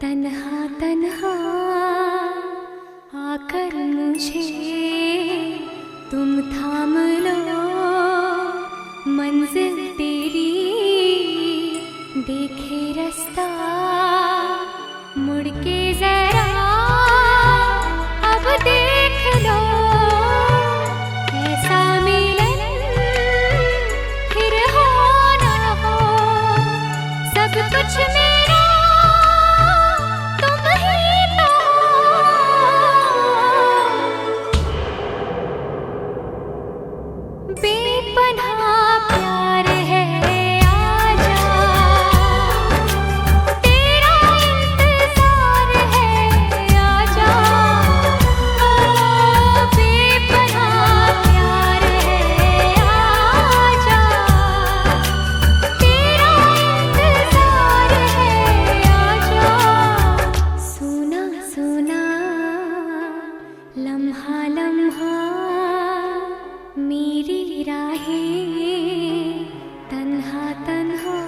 तन्हा तन्हा आकर मुझे तुम थाम लो, मंजिल तेरी देखे रास्ता मुड़ के जरा अब देख लो, ऐसा मिलन फिर हो ना हो, सब कुछ मेरा तुम ही तो हो। बेपनाह प्यार है आजा, तेरा इंतजार है आजा, बेपनाह प्यार है आजा, तेरा इंतजार है आजा। सुना सुना लम्हा लम्हा मेरी राहें तन्हा तन्हा।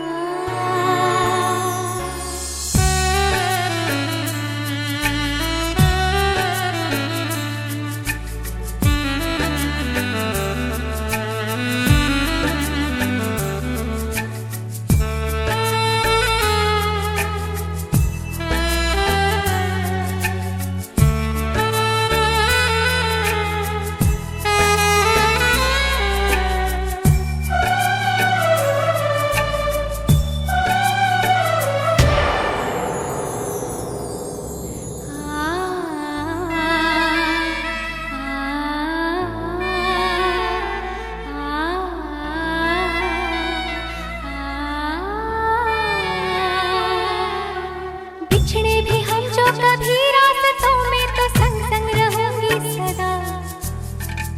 बिछड़े भी हम जो कभी रास्तों में तो संग संग रहूंगी सदा,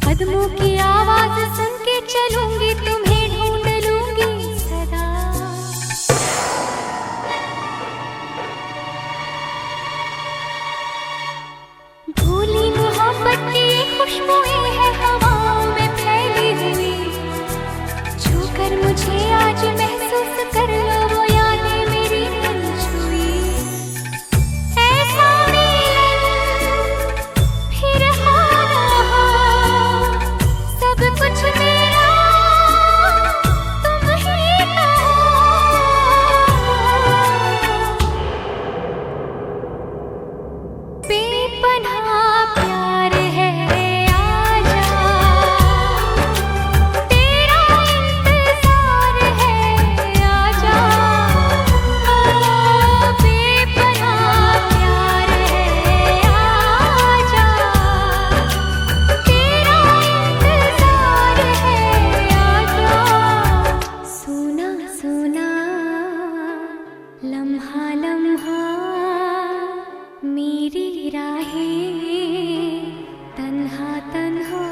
कदमों की आवाज सुन के चलूंगी तुम्हें ढूंढ लूंगी सदा। भूली मोहब्बत की खुशबुएं है हवाओं में फैली हुई, छूकर मुझे आज महसूस कर लो वो यादें मेरी दिल छुई। ऐसा मिलन फिर हो ना हो, सब कुछ मेरा तुम ही तो हो। बेपनाह प्यार है आजा, तेरा इंतजार है आजा, बेपनाह प्यार है आजा, तेरा इंतजार है आजा। सुना सुना लम्हा लम्हा मेरी राहें तन्हा तन्हा।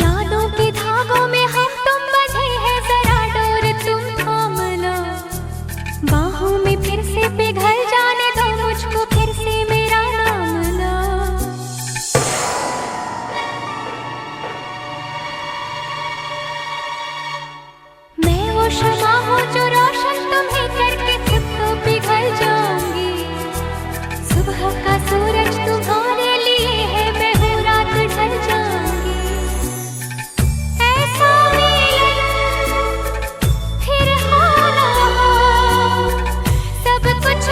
यादों के धागों में हम तुम बंधे हैं, जरा डोर तुम थाम लो, बाहों में फिर से पिघल जाने दो मुझको, फिर से मेरा नाम लो। मैं वो शमा हूँ जो रोशन तुम्हें करके खुद तो पिघल जाऊंगी, सुबह का सूरज तुम्हारे लिए है, मैं हूँ रात ढल जाऊंगी। ऐसा मिलन फिर हो ना हो, सब कुछ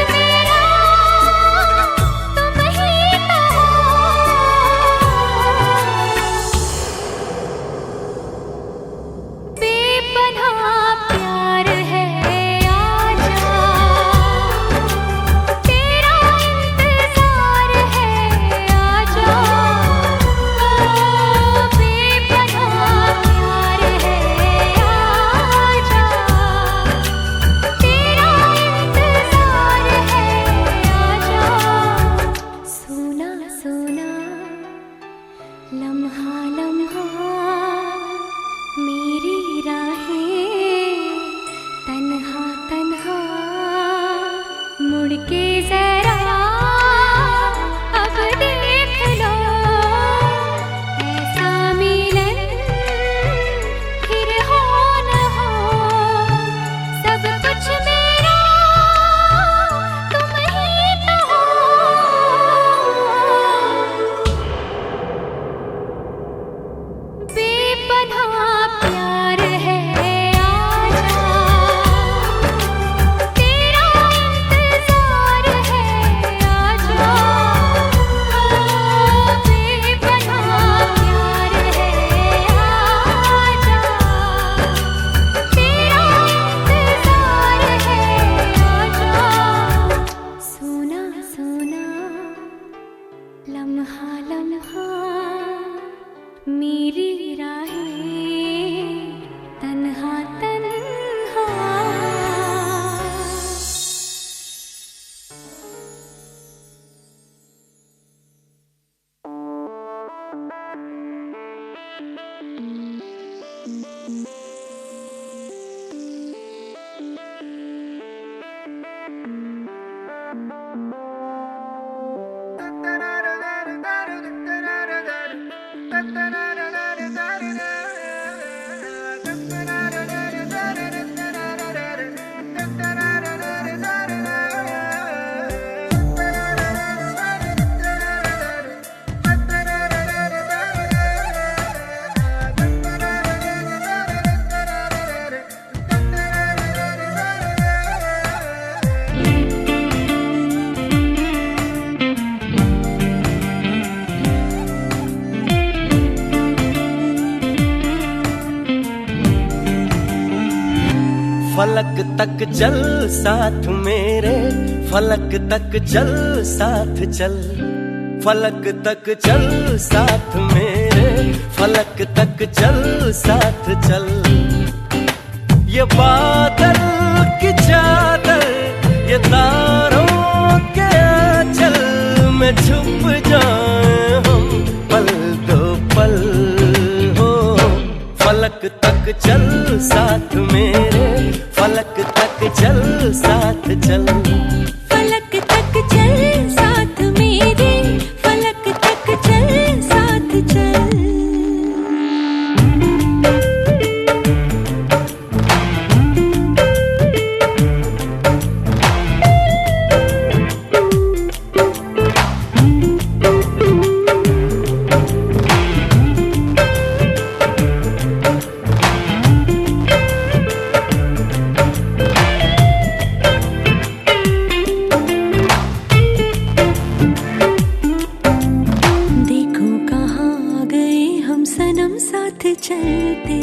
फलक तक चल साथ मेरे, फलक तक चल साथ चल, फलक तक चल साथ मेरे, फलक तक चल साथ चल। ये बादल की चादर, ये तारों के आंचल में छुप जाए हम पल दो पल हो। फलक तक चल साथ मेरे, फलक तक चल साथ चल, फलक तक चल साथ मेरे, फलक तक चल साथ चल। चलते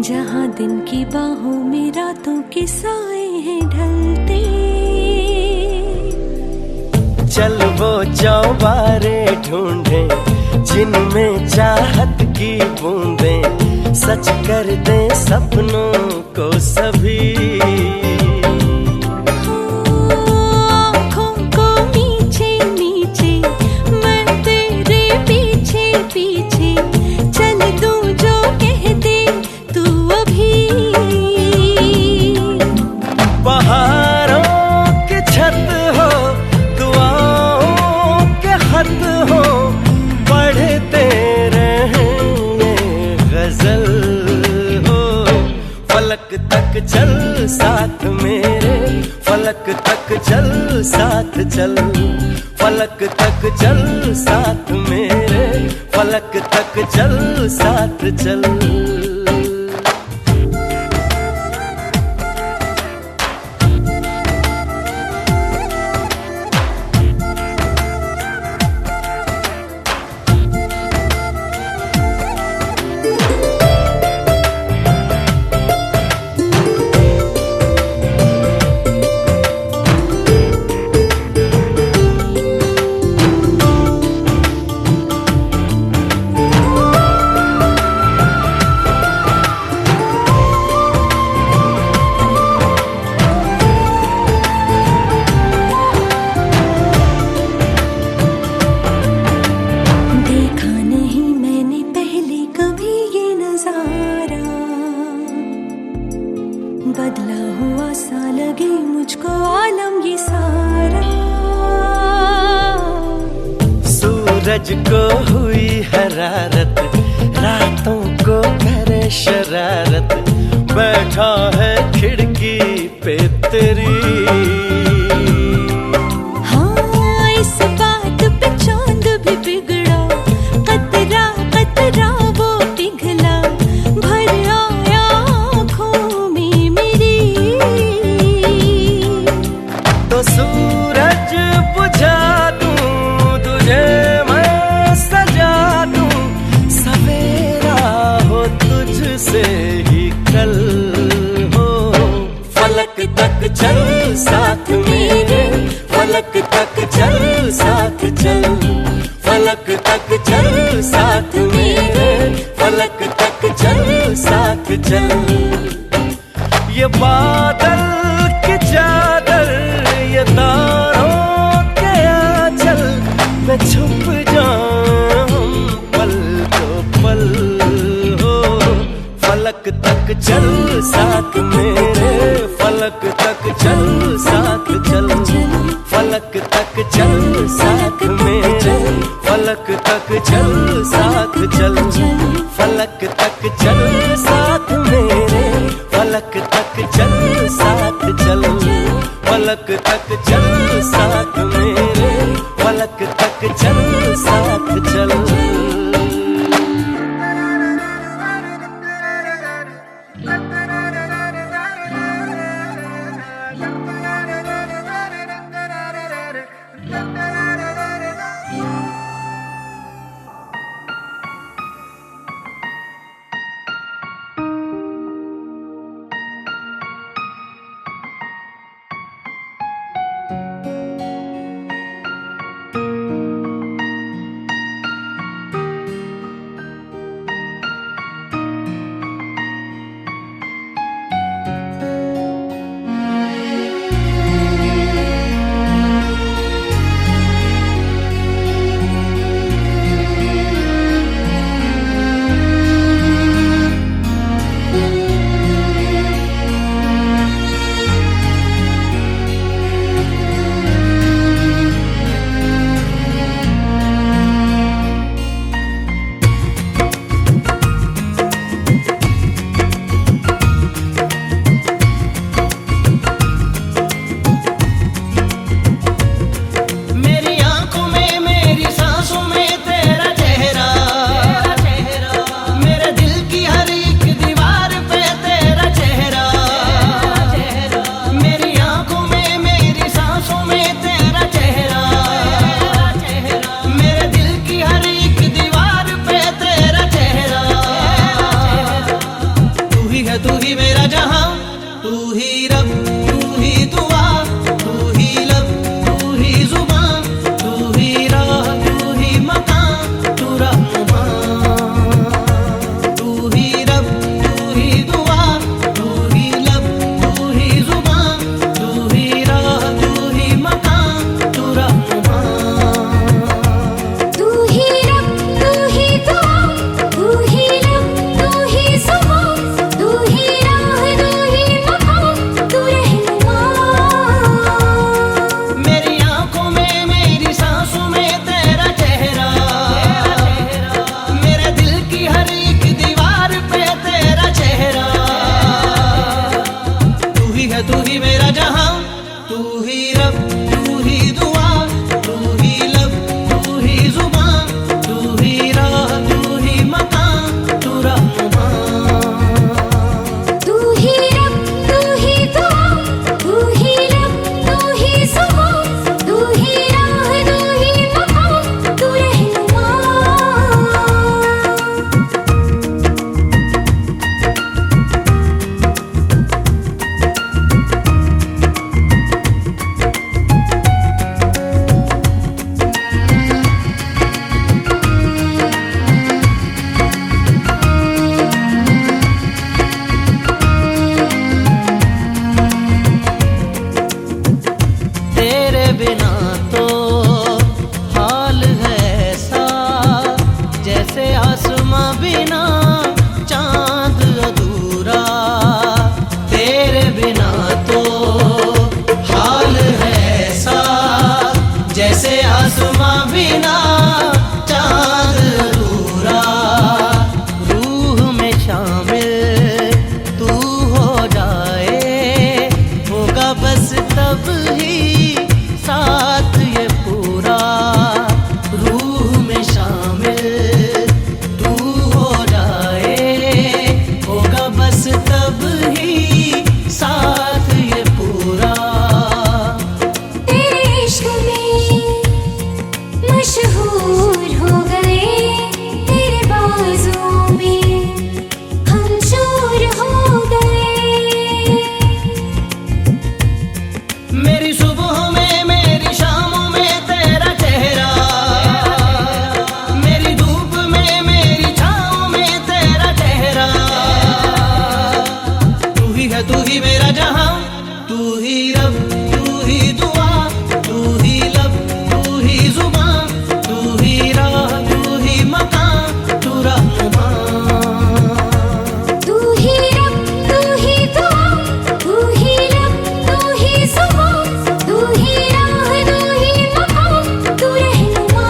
जहाँ दिन की बाहों में रातों के साए हैं ढलते। चल वो चौबारे ढूंढे जिनमें चाहत की बूंदें सच कर दे सपनों को सभी। फलक तक चल साथ मेरे, फलक तक चल साथ चल, फलक तक चल साथ मेरे, फलक तक चल साथ चल। बदला हुआ सा लगे मुझको आलम ये सारा। सूरज को हुई हरारत, रातों को करे शरारत, बैठा है खिड़की पे तेरी। हाँ इस बात पे चांद भी बिगड़ा, कतरा कतरा वो पिघला, भर आया आँखों में मेरी। तो सूरज बुझा दूं तुझे मैं सजा दूं, सवेरा हो तुझसे ही कल हो। फलक तक चल साथ मेरे, फलक तक चल साथ चल, फलक तक चल साथ मेरे, फलक तक चल साथ चल। ये बादल की चादर, ये तारों के आंचल में छुप जाऊं पल तो पल हो। फलक तक चल साथ मेरे, फलक तक चल साथ चल, फलक तक चल साथ मेरे, फलक तक चल साथ चल, फलक तक चल साथ मेरे, फलक तक चल साथ चल, फलक तक चल साथ मेरे, फलक तक चल साथ चल। ही रब, तू ही दुआ, तू ही लब, तू ही जुबान, तू ही राह, तू ही मकान, तू रहनुमा। तू ही रब, तू ही दुआ, तू ही लब, तू ही जुबान, तू ही राह, तू ही मकान, तू रहनुमा। तू ही रब, तू ही दुआ, तू ही लब, तू ही जुबान, तू ही राह, तू ही मकान, तू रहनुमा। मेरी आंखों में, मेरी सांसों में तेरा चेहरा, मेरे दिल की हर एक दीवार पे तेरा चेहरा। तू ही है, तू ही मेरा जहां, तू ही रब, तू ही दुआ, तू ही लब, तू ही जुबान, तू ही राह, तू ही मकान, तू रहनुमा। तू ही रब, तू ही दुआ, तू ही लब, तू ही जुबान, तू ही राह, तू ही मकान, तू रहनुमा। तेरे बिना तो हाल है ऐसा, जैसे आसमां बिना चांद अधूरा। तेरे बिना तो हाल है ऐसा, जैसे आसमां बिना चांद अधूरा। रूह में शामिल तू हो जाए, होगा बस तब ही साथ ये पूरा। रूह में शामिल तू हो जाए, होगा बस तब ही साथ ये पूरा। तेरे इश्क में मशहूर हो गए, तेरे बाजों में हम चूर हो गए। मेरी सुबह में, मेरी शामों में तेरा चेहरा, मेरी धूप में, मेरी छाँव में तेरा चेहरा। तू ही है, तू ही मेरा जहां, तू ही रब, तू ही दुआ, तू ही लब, तू ही जुबान, तू ही राह, तू ही मकान, तू रहनुमा। तू ही रब, तू ही दुआ, तू ही लब, तू ही जुबान, तू ही राह, तू ही मकान, तू रहनुमा।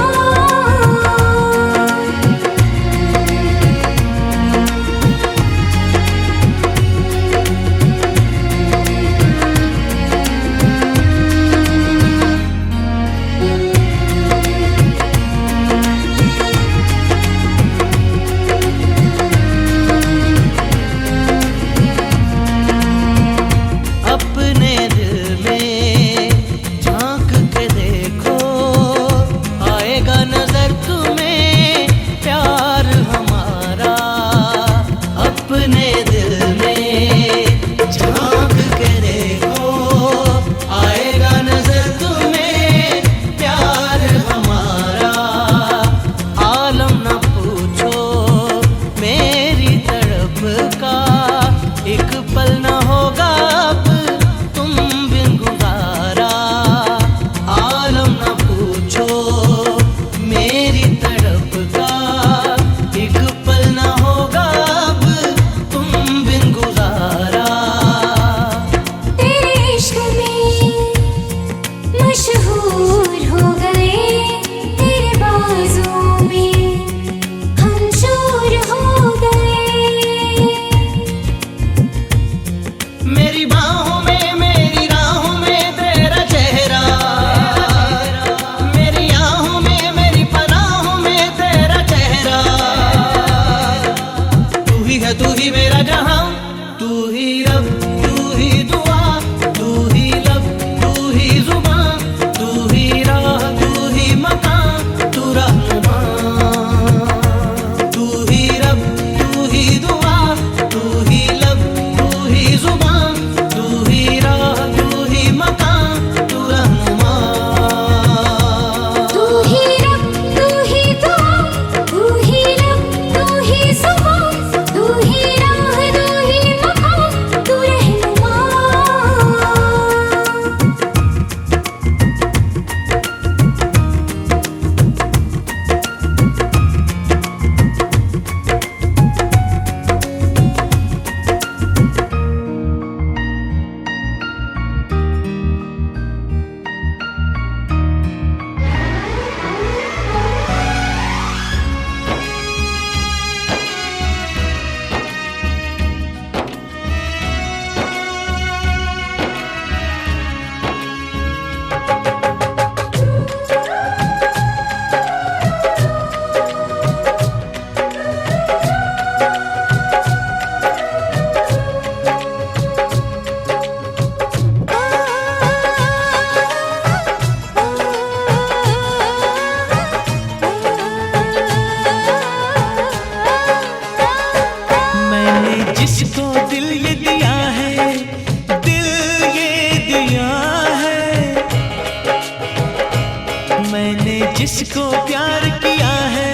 जिसको प्यार किया है,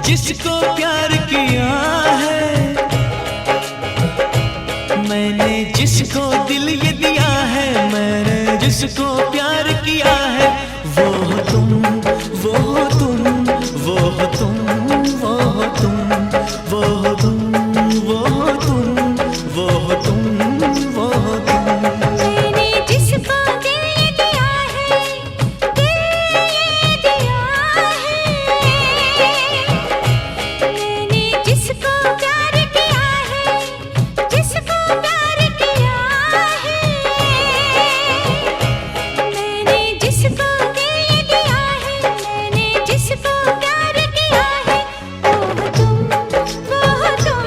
जिसको प्यार किया है, मैंने जिसको दिल ये दिया है, मैंने जिसको प्यार किया है, वो हो तुम, वो हो तुम, वो हो तुम, वो हो तुम, वो हो तुम, वो हो तुम, वो हो तुम, वो हो तुम। मैंने जिसको दिल ये दिया है, दिल ये दिया है, मैंने जिसको प्यार किया है, जिसको प्यार किया है, मैंने जिसको दिल ये दिया है, मैंने जिसको प्यार किया है, वो तुम, वो तुम,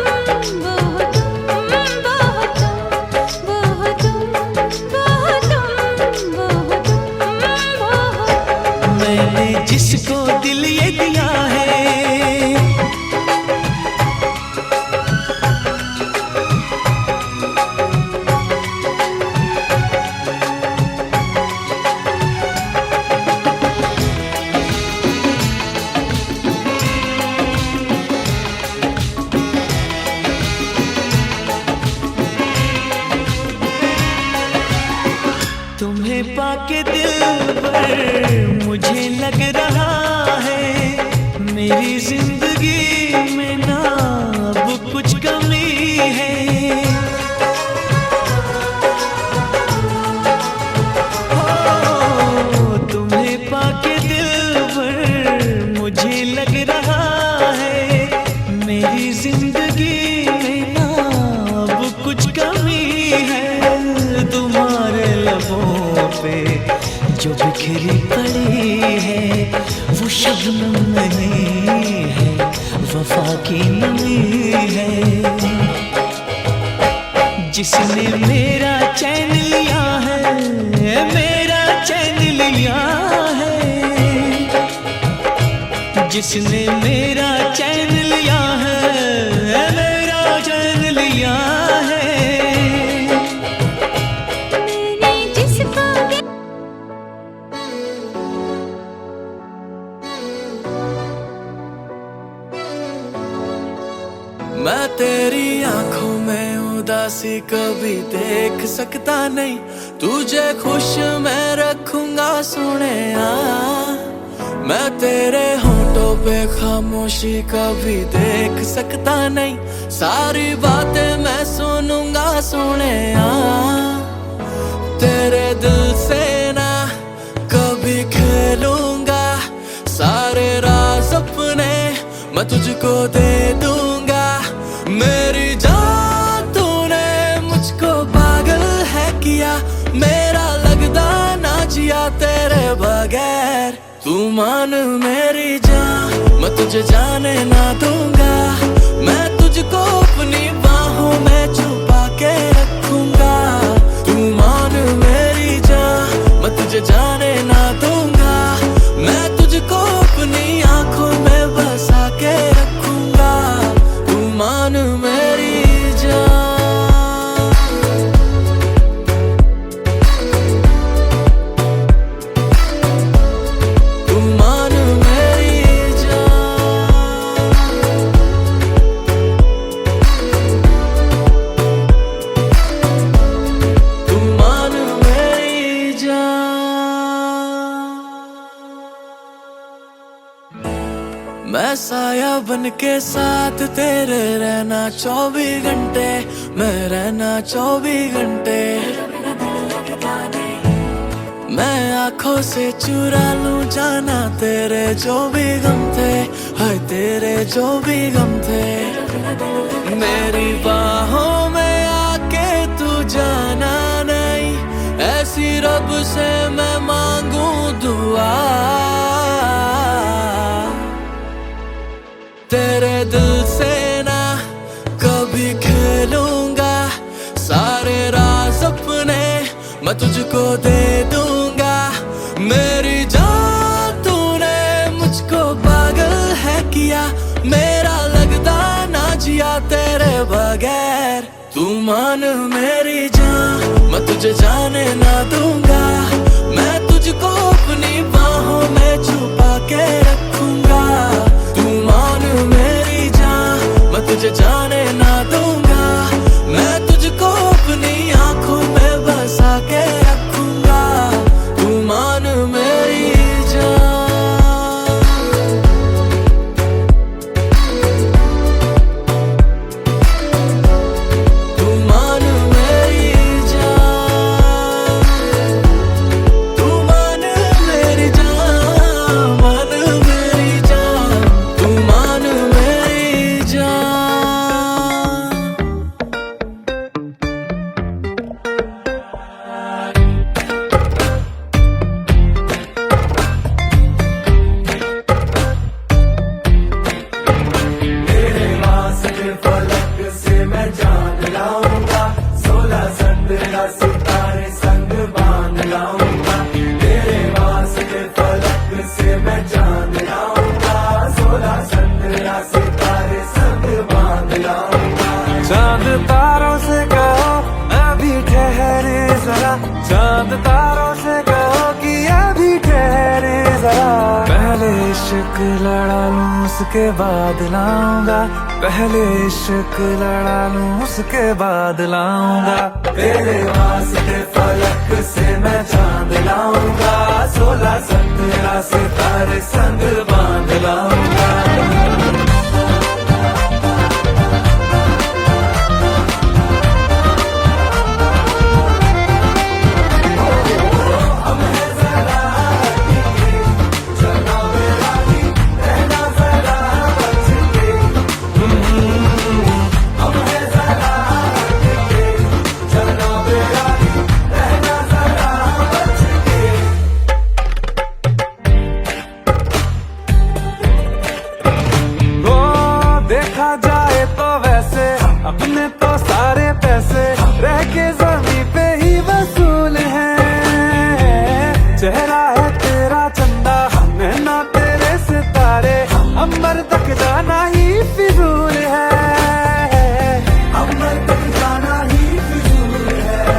वो तुम, वो तुम, वो तुम, वो तुम, वो तुम, वो मैंने जिसको दिल ये दिया है। तुम्हें पाके दिल पर मुझे लग रहा है, मेरी जिंदगी में ना अब कुछ कमी है। हो, तुम्हें पाके दिल पर मुझे लग रहा है, मेरी जिंदगी में ना अब कुछ कमी है। तुम्हारे लबों पे जो बिखरी पड़ी है, वो शबनम नहीं है, वफा की नमी है। जिसने मेरा चैन लिया है, मेरा चैन लिया है, जिसने मेरा चैन लिया है, मेरा चैन लिया है। मैंने जिसको मैं तेरी आंखों में उदासी कभी देख सकता नहीं, तुझे खुश मैं रखूंगा सोनिया। मैं तेरे होठों पे खामोशी कभी देख सकता नहीं, सारी बातें मैं सुनूंगा सोनिया। तेरे दिल से ना कभी खेलूंगा, सारे राज अपने मैं तुझको दे दूंगा। मेरी जान तूने मुझको पागल है किया, मेरा लगदा ना जिया तेरे बगैर। तू मान मेरी जान, मैं तुझे जाने ना दूंगा, मैं तुझको अपनी बाहों में छुपा के रखूंगा। तू मान मेरी जान, मैं तुझे जाने ना दूंगा, मैं तुझको अपनी आंखों में बसा के रखूंगा। तू मान मेरी जान, तू मान मेरी जान, तू मान मेरी जान। मैं साया बन के साथ तेरे रहना 24 घंटे, मैं रहना 24 घंटे। मैं आंखों से चुरा लूं जाना तेरे जो भी गम थे, हाय तेरे जो भी गम थे। मेरी बाहों में आके तू जाना नहीं, ऐसी रब से मैं मांगू दुआ। तेरे दिल से ना कभी खेलूंगा, सारे राज अपने मैं तुझको दे दूंगा। मेरी जान तूने मुझको पागल है किया, मेरा लगदा ना जिया तेरे बगैर। तू मान मेरी जान, मैं तुझे जाने ना दूंगा, मैं तुझको अपनी बाहों में छुपा के रखूंगा। तू मान मेरी जान, मैं तुझे जाने ना दूंगा। मैं तुझको अपनी आंखों में बसा के रखूंगा। तू मान मेरी जान, तू मान मेरी जान, तू मान मेरी जान, मान मेरी जान, तू मान मेरी जान। तेरे वास्ते फलक से मैं चांद लाऊंगा, 16 संतरा सितारे संग बांध लाऊंगा। तेरे वास्ते फलक से मैं चांद लाऊंगा, 16 संतरा सितारे संग बांध लाऊंगा। चांद तारों से कहो अभी ठहरे जरा, चांद तारों से कहो कि अभी ठहरे जरा। पहले इश्क लड़ा लूं उसके बाद लाऊंगा, पहले इश्क लड़ा लूं उसके बाद लाऊंगा। तेरे वास्ते फलक से मैं चांद लाऊंगा, 16 संतरा सितारे संग बांध लाऊंगा। देखा जाए तो वैसे अपने तो सारे पैसे रह के जमीन पे ही वसूल हैं। चेहरा है तेरा चंदा, नैना तेरे सितारे, अंबर तक जाना ही फिजूल है, अंबर तक जाना ही फिजूल है।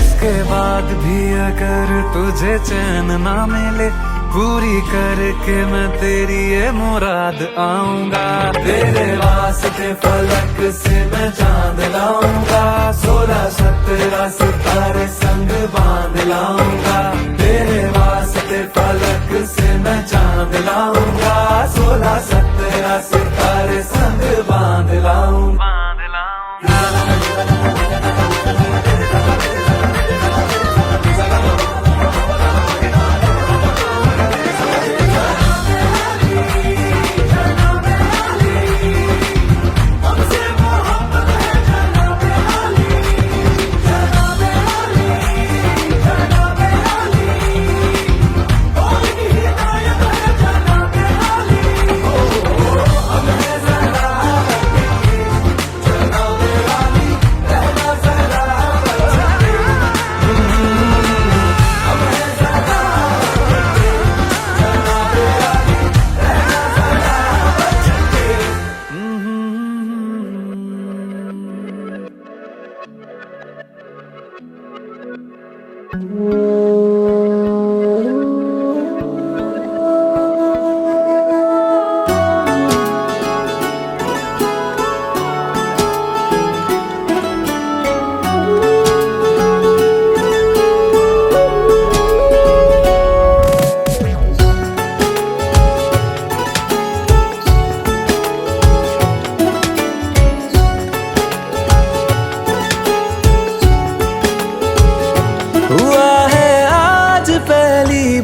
इसके बाद भी अगर तुझे चैन ना मिले, पूरी करके मैं तेरी ये मुराद आऊंगा। तेरे वास्ते फलक से मैं चांद लाऊंगा, 16 17 सितारे संग बांध लाऊंगा। तेरे वास्ते फलक से मैं चांद लाऊंगा, 16 17 सितारे संग बांध लाऊंगा।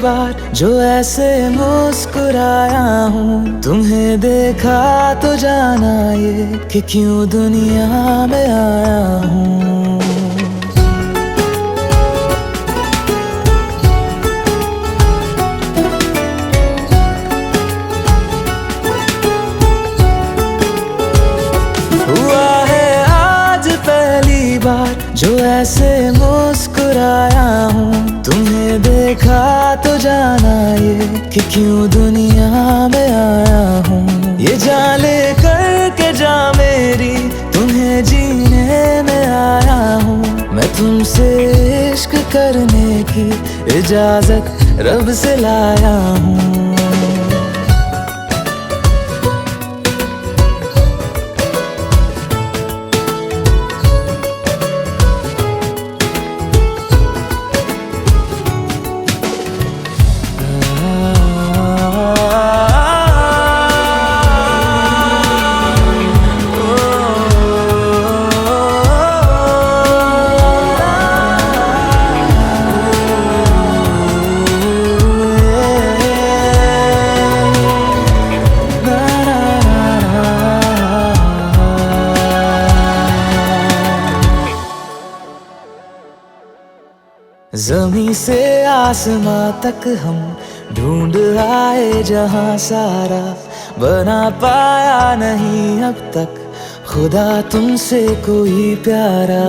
बार जो ऐसे मुस्कुराया हूँ, तुम्हें देखा तो जाना ये कि क्यों दुनिया में आया हूँ। हुआ है आज पहली बार जो ऐसे मुस्कुराया हूँ, तुम्हें देखा तो जाना ये कि क्यों दुनिया में आया हूँ। ये जान ले करके जा मेरी, तुम्हें जीने में आया हूँ। मैं तुमसे इश्क करने की इजाजत रब से लाया हूँ। जमीन से आसमां तक हम ढूंढ आए जहां सारा, बना पाया नहीं अब तक खुदा तुमसे कोई प्यारा।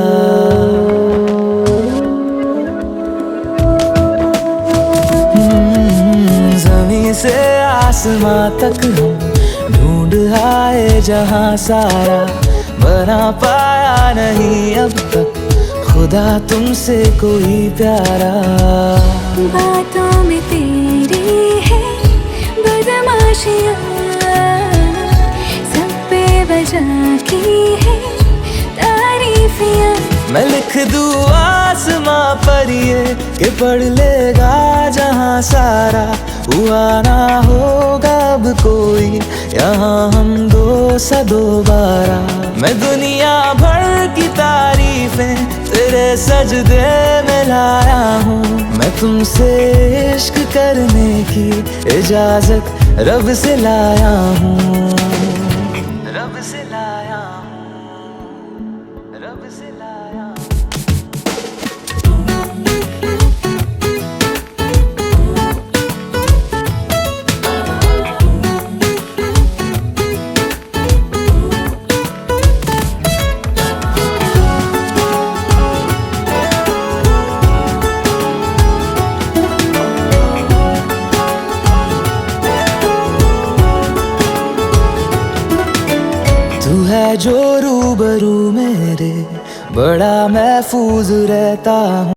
जमीन से आसमां तक हम ढूंढ आए जहां सारा, बना पाया नहीं अब तक खुदा तुमसे कोई प्यारा। बातों में तेरी है बदमाशियाँ, सब पे वजह की है तारीफियाँ। मैं लिख दूँ आसमां पर ये कि पढ़ लेगा जहां सारा, हुआ ना होगा अब कोई यहाँ हम दो सा दोबारा। मैं दुनिया भर की तारीफें तेरे सजदे में लाया हूँ, मैं तुमसे इश्क करने की इजाजत रब से लाया हूँ, रब से लाया हूँ, रब से लाया हूँ। तू है जो रूबरू मेरे, बड़ा महफूज रहता हूँ।